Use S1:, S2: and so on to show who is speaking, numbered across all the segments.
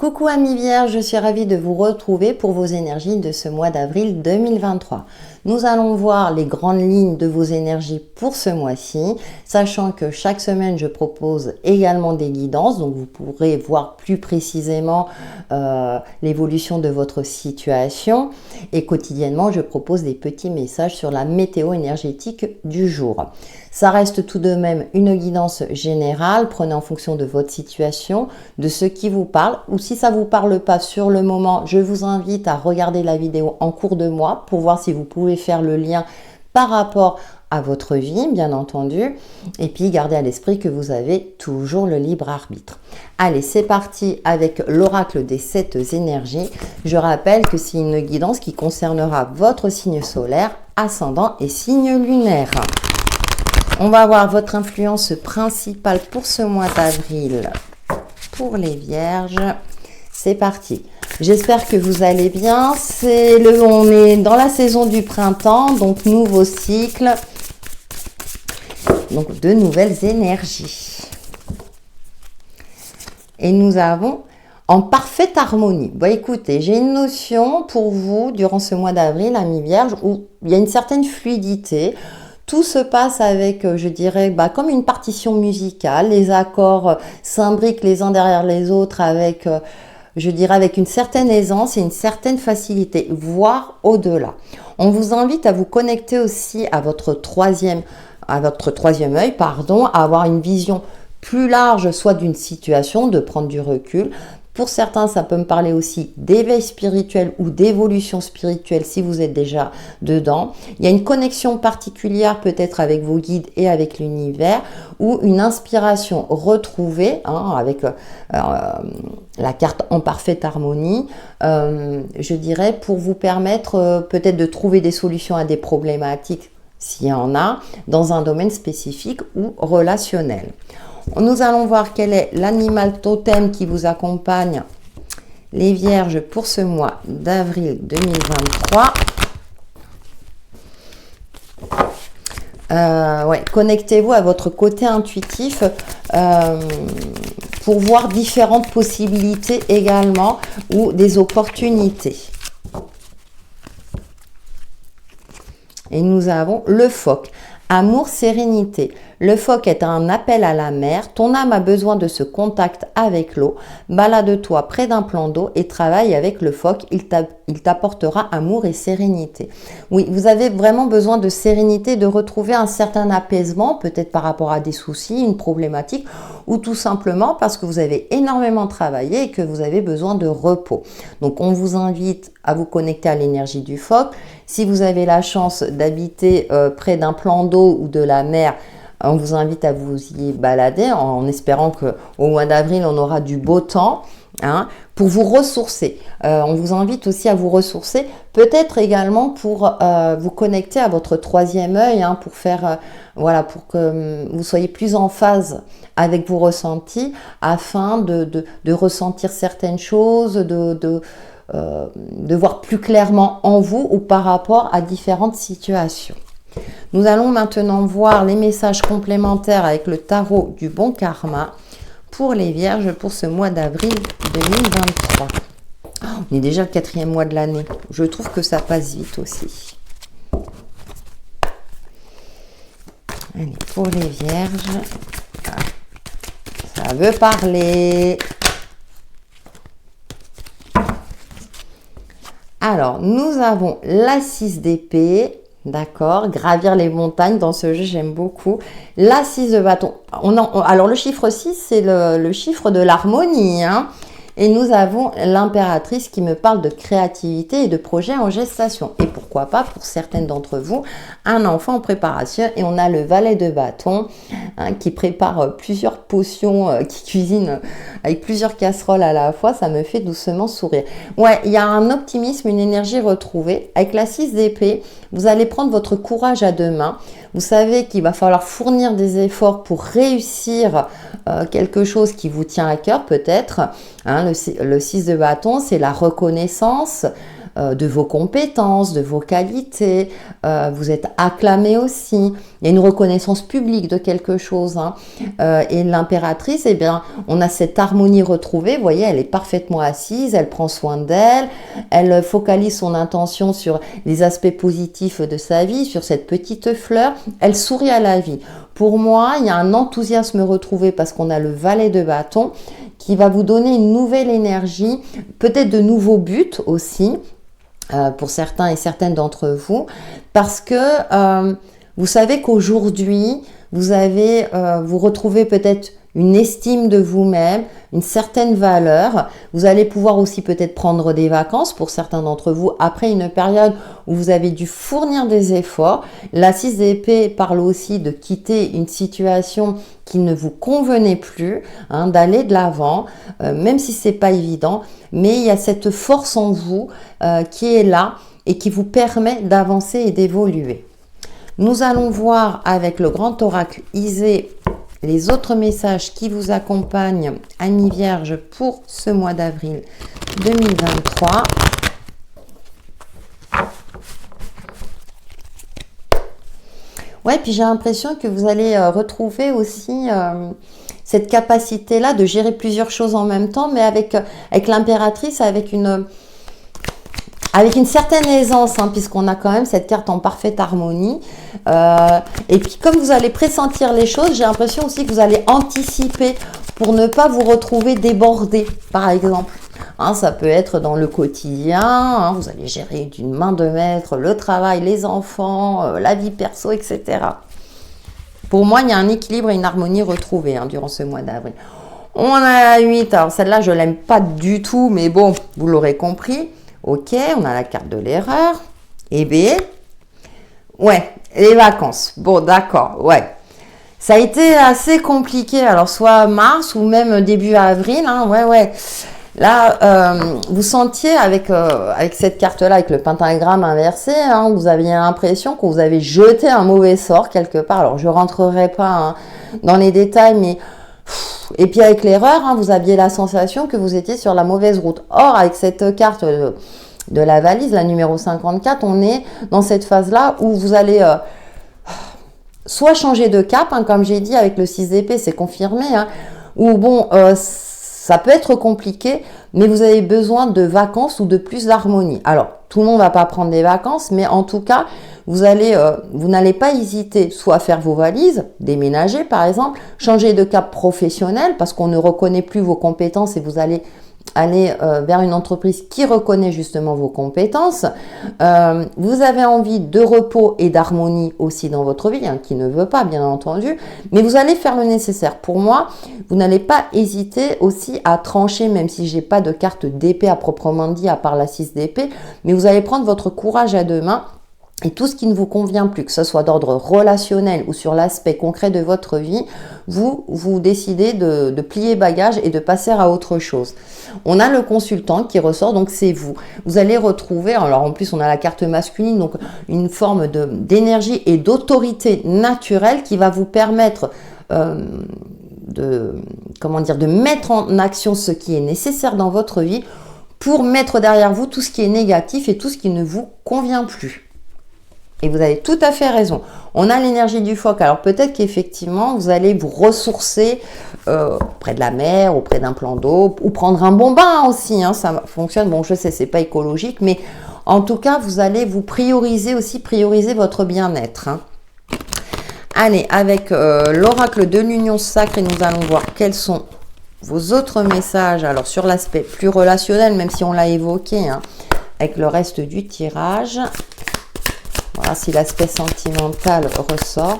S1: Coucou amis vierges, je suis ravie de vous retrouver pour vos énergies de ce mois d'avril 2023. Nous allons voir les grandes lignes de vos énergies pour ce mois-ci, sachant que chaque semaine je propose également des guidances, donc vous pourrez voir plus précisément l'évolution de votre situation et quotidiennement je propose des petits messages sur la météo énergétique du jour. Ça reste tout de même une guidance générale, prenez en fonction de votre situation, de ce qui vous parle, ou si ça ne vous parle pas sur le moment, je vous invite à regarder la vidéo en cours de mois pour voir si vous pouvez faire le lien par rapport à votre vie, bien entendu, et puis gardez à l'esprit que vous avez toujours le libre arbitre. Allez, c'est parti avec l'oracle des 7 énergies. Je rappelle que c'est une guidance qui concernera votre signe solaire, ascendant et signe lunaire. On va voir votre influence principale pour ce mois d'avril pour les vierges. C'est parti. J'espère que vous allez bien. On est dans la saison du printemps, donc nouveau cycle. Donc de nouvelles énergies. Et nous avons en parfaite harmonie. Bon, écoutez, j'ai une notion pour vous durant ce mois d'avril, amis vierges, où il y a une certaine fluidité. Tout se passe avec, je dirais, comme une partition musicale. Les accords s'imbriquent les uns derrière les autres avec, je dirais, avec une certaine aisance et une certaine facilité, voire au-delà. On vous invite à vous connecter aussi à votre troisième œil, à avoir une vision plus large, soit d'une situation, de prendre du recul. Pour certains, ça peut me parler aussi d'éveil spirituel ou d'évolution spirituelle si vous êtes déjà dedans. Il y a une connexion particulière peut-être avec vos guides et avec l'univers ou une inspiration retrouvée avec la carte en parfaite harmonie, je dirais, pour vous permettre peut-être de trouver des solutions à des problématiques s'il y en a dans un domaine spécifique ou relationnel. Nous allons voir quel est l'animal totem qui vous accompagne, les vierges, pour ce mois d'avril 2023. Connectez-vous à votre côté intuitif pour voir différentes possibilités également ou des opportunités. Et nous avons le phoque. Amour, sérénité. Le phoque est un appel à la mer. Ton âme a besoin de ce contact avec l'eau. Balade-toi près d'un plan d'eau et travaille avec le phoque. Il t'apportera amour et sérénité. Oui, vous avez vraiment besoin de sérénité, de retrouver un certain apaisement, peut-être par rapport à des soucis, une problématique, ou tout simplement parce que vous avez énormément travaillé et que vous avez besoin de repos. Donc, on vous invite à vous connecter à l'énergie du phoque. Si vous avez la chance d'habiter près d'un plan d'eau ou de la mer, on vous invite à vous y balader en espérant qu'au mois d'avril, on aura du beau temps pour vous ressourcer. On vous invite aussi à vous ressourcer, peut-être également pour vous connecter à votre troisième œil, pour faire, pour que vous soyez plus en phase avec vos ressentis afin de ressentir certaines choses, de voir plus clairement en vous ou par rapport à différentes situations. Nous allons maintenant voir les messages complémentaires avec le tarot du bon karma pour les vierges pour ce mois d'avril 2023. On est déjà le 4e mois de l'année. Je trouve que ça passe vite aussi. Allez, pour les vierges, ça veut parler. Alors, nous avons la 6 d'épée. D'accord, gravir les montagnes dans ce jeu, j'aime beaucoup. La 6 de bâton. Alors, le chiffre 6, c'est le chiffre de l'harmonie. Et nous avons l'impératrice qui me parle de créativité et de projets en gestation. Et pourquoi pas, pour certaines d'entre vous, un enfant en préparation. Et on a le valet de bâton qui prépare plusieurs potions, qui cuisine avec plusieurs casseroles à la fois. Ça me fait doucement sourire. Ouais, il y a un optimisme, une énergie retrouvée. Avec la 6 d'épée, vous allez prendre votre courage à deux mains. Vous savez qu'il va falloir fournir des efforts pour réussir quelque chose qui vous tient à cœur peut-être. Le 6 de bâton, c'est la reconnaissance, de vos compétences, de vos qualités. Vous êtes acclamé aussi. Il y a une reconnaissance publique de quelque chose. Hein. Et l'impératrice, eh bien, on a cette harmonie retrouvée. Vous voyez, elle est parfaitement assise, elle prend soin d'elle, elle focalise son intention sur les aspects positifs de sa vie, sur cette petite fleur. Elle sourit à la vie. Pour moi, il y a un enthousiasme retrouvé parce qu'on a le valet de bâton qui va vous donner une nouvelle énergie, peut-être de nouveaux buts aussi, pour certains et certaines d'entre vous, parce que vous savez qu'aujourd'hui, vous retrouvez peut-être une estime de vous-même, une certaine valeur. Vous allez pouvoir aussi peut-être prendre des vacances pour certains d'entre vous après une période où vous avez dû fournir des efforts. La 6 d'épée parle aussi de quitter une situation qui ne vous convenait plus, hein, d'aller de l'avant, même si c'est pas évident, mais il y a cette force en vous qui est là et qui vous permet d'avancer et d'évoluer. Nous allons voir avec le grand oracle Isée les autres messages qui vous accompagnent, amis vierges, pour ce mois d'avril 2023. Ouais, puis j'ai l'impression que vous allez retrouver aussi cette capacité-là de gérer plusieurs choses en même temps, mais avec l'impératrice, avec une certaine aisance, hein, puisqu'on a quand même cette carte en parfaite harmonie. Et puis, comme vous allez pressentir les choses, j'ai l'impression aussi que vous allez anticiper pour ne pas vous retrouver débordé, par exemple. Hein, ça peut être dans le quotidien, hein, vous allez gérer d'une main de maître le travail, les enfants, la vie perso, etc. Pour moi, il y a un équilibre et une harmonie retrouvée hein, durant ce mois d'avril. On a la 8, alors celle-là, je ne l'aime pas du tout, mais bon, vous l'aurez compris. Ok, on a la carte de l'erreur. Et B. Ouais, les vacances. Bon, d'accord, ouais. Ça a été assez compliqué. Alors, soit mars ou même début avril. Hein, ouais. Là, vous sentiez avec cette carte-là, avec le pentagramme inversé, hein, vous aviez l'impression que vous avez jeté un mauvais sort quelque part. Alors, je ne rentrerai pas hein, dans les détails, mais... Et puis avec l'erreur, hein, vous aviez la sensation que vous étiez sur la mauvaise route. Or, avec cette carte de la valise, la numéro 54, on est dans cette phase-là où vous allez soit changer de cap, hein, comme j'ai dit, avec le 6 d'épée, c'est confirmé, hein, ou bon, ça peut être compliqué, mais vous avez besoin de vacances ou de plus d'harmonie. Alors, tout le monde ne va pas prendre des vacances, mais en tout cas, vous n'allez pas hésiter soit à faire vos valises, déménager par exemple, changer de cap professionnel parce qu'on ne reconnaît plus vos compétences et vous allez aller vers une entreprise qui reconnaît justement vos compétences. Vous avez envie de repos et d'harmonie aussi dans votre vie, hein, qui ne veut pas bien entendu, mais vous allez faire le nécessaire. Pour moi, vous n'allez pas hésiter aussi à trancher, même si j'ai pas de carte d'épée à proprement dit, à part la 6 d'épée, mais vous allez prendre votre courage à deux mains. Et tout ce qui ne vous convient plus, que ce soit d'ordre relationnel ou sur l'aspect concret de votre vie, vous décidez de plier bagage et de passer à autre chose. On a le consultant qui ressort, donc c'est vous. Vous allez retrouver, alors en plus on a la carte masculine, donc une forme d'énergie et d'autorité naturelle qui va vous permettre de mettre en action ce qui est nécessaire dans votre vie pour mettre derrière vous tout ce qui est négatif et tout ce qui ne vous convient plus. Et vous avez tout à fait raison. On a l'énergie du phoque. Alors peut-être qu'effectivement, vous allez vous ressourcer près de la mer, auprès d'un plan d'eau, ou prendre un bon bain aussi. Hein, ça fonctionne. Bon, je sais, c'est pas écologique, mais en tout cas, vous allez vous prioriser votre bien-être. Hein. Allez, avec l'oracle de l'union sacrée, nous allons voir quels sont vos autres messages. Alors sur l'aspect plus relationnel, même si on l'a évoqué, hein, avec le reste du tirage. Voilà, si l'aspect sentimental ressort,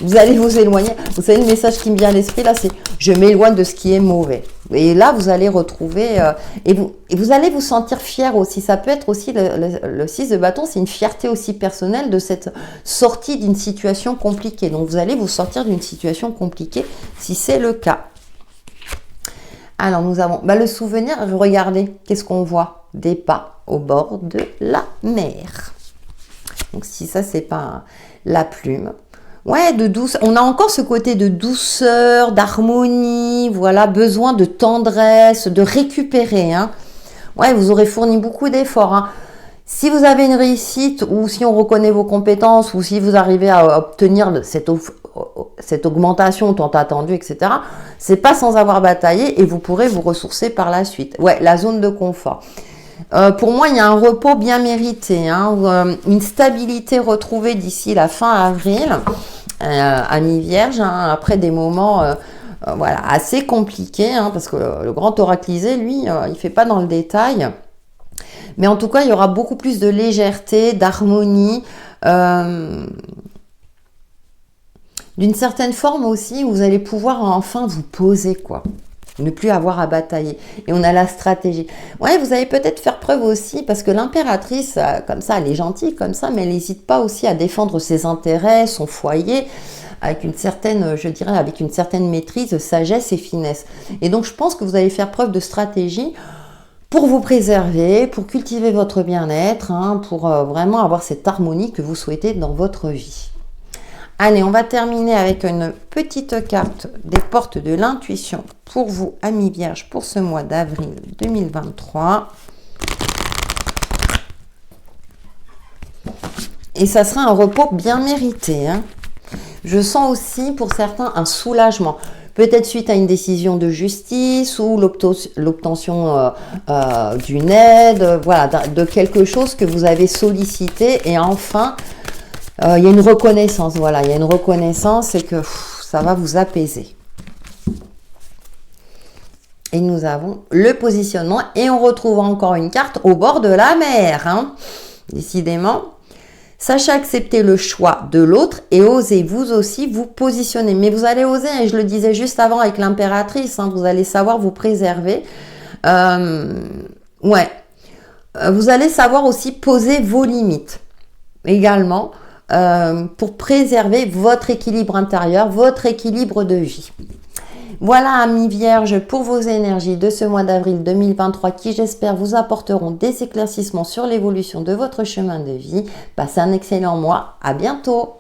S1: vous allez vous éloigner. Vous savez, le message qui me vient à l'esprit, là, c'est « je m'éloigne de ce qui est mauvais ». Et là, vous allez retrouver, et vous allez vous sentir fier aussi. Ça peut être aussi, le 6 de bâton, c'est une fierté aussi personnelle de cette sortie d'une situation compliquée. Donc, vous allez vous sortir d'une situation compliquée si c'est le cas. Alors, nous avons le souvenir. Regardez, qu'est-ce qu'on voit? Des pas au bord de la mer. Donc, si ça, c'est pas la plume. Ouais, de douceur. On a encore ce côté de douceur, d'harmonie, voilà, besoin de tendresse, de récupérer. Hein. Ouais, vous aurez fourni beaucoup d'efforts, hein. Si vous avez une réussite ou si on reconnaît vos compétences ou si vous arrivez à obtenir cette augmentation tant attendue, etc., c'est pas sans avoir bataillé et vous pourrez vous ressourcer par la suite. Ouais, la zone de confort. Pour moi, il y a un repos bien mérité, hein, une stabilité retrouvée d'ici la fin avril, à mi-vierge, hein, après des moments voilà, assez compliqués, hein, parce que le grand oraclisé, lui, il fait pas dans le détail. Mais en tout cas, il y aura beaucoup plus de légèreté, d'harmonie, d'une certaine forme aussi, où vous allez pouvoir enfin vous poser, quoi. Ne plus avoir à batailler. Et on a la stratégie. Ouais, vous allez peut-être faire preuve aussi, parce que l'impératrice, comme ça, elle est gentille comme ça, mais elle n'hésite pas aussi à défendre ses intérêts, son foyer, avec une certaine, je dirais, avec une certaine maîtrise, sagesse et finesse. Et donc, je pense que vous allez faire preuve de stratégie pour vous préserver, pour cultiver votre bien-être, hein, pour vraiment avoir cette harmonie que vous souhaitez dans votre vie. Allez, on va terminer avec une petite carte des portes de l'intuition pour vous, amis vierges, pour ce mois d'avril 2023. Et ça sera un repos bien mérité, hein. Je sens aussi pour certains un soulagement. Peut-être suite à une décision de justice ou l'obtention d'une aide, voilà, de quelque chose que vous avez sollicité. Et enfin, il y a une reconnaissance, voilà, il y a une reconnaissance et que ça va vous apaiser. Et nous avons le positionnement et on retrouve encore une carte au bord de la mer, hein, décidément. Sachez accepter le choix de l'autre et osez vous aussi vous positionner. Mais vous allez oser, et je le disais juste avant avec l'impératrice, hein, vous allez savoir vous préserver. Ouais. Vous allez savoir aussi poser vos limites également pour préserver votre équilibre intérieur, votre équilibre de vie. Voilà, amis vierges, pour vos énergies de ce mois d'avril 2023 qui, j'espère, vous apporteront des éclaircissements sur l'évolution de votre chemin de vie. Passez un excellent mois. À bientôt.